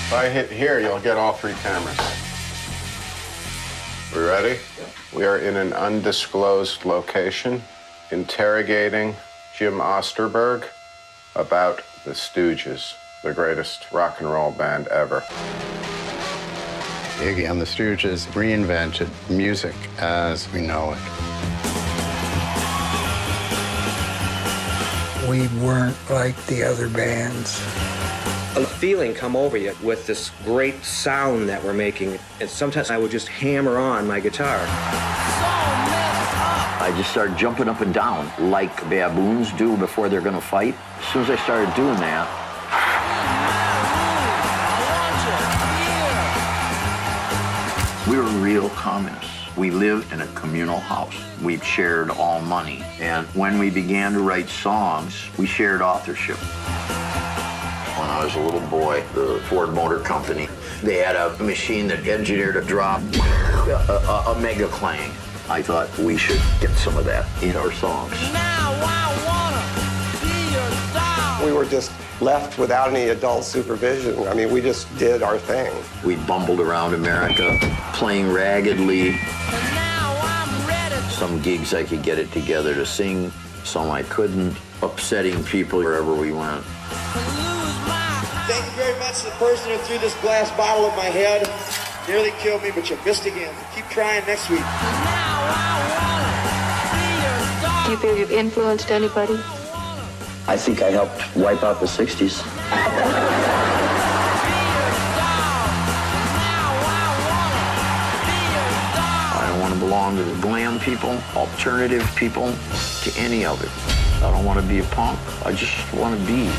If I hit here, you'll get all three cameras. We ready? Yeah. We are in an undisclosed location, interrogating Jim Osterberg about the Stooges, the greatest rock and roll band ever. Iggy and the Stooges reinvented music as we know it. We weren't like the other bands. A feeling come over you with this great sound that we're making, and sometimes I would just hammer on my guitar. I just started jumping up and down like baboons do before they're gonna fight. As soon as I started doing that, we were real communists. We lived in a communal house. We shared all money. And when we began to write songs, we shared authorship. When I was a little boy, the Ford Motor Company, they had a machine that engineered a drop, a mega clang. I thought we should get some of that in our songs. Now I wanna be your dog. We were just left without any adult supervision. I mean, we just did our thing. We bumbled around America, playing raggedly. And now I'm ready. Some gigs I could get it together to sing, some I couldn't, upsetting people wherever we went. Thank you very much to the person who threw this glass bottle at my head. Nearly killed me, but you missed again. Keep trying next week. Do you feel you've influenced anybody? I think I helped wipe out the 60s. I don't want to belong to the glam people, alternative people, to any of it. I don't want to be a punk. I just want to be.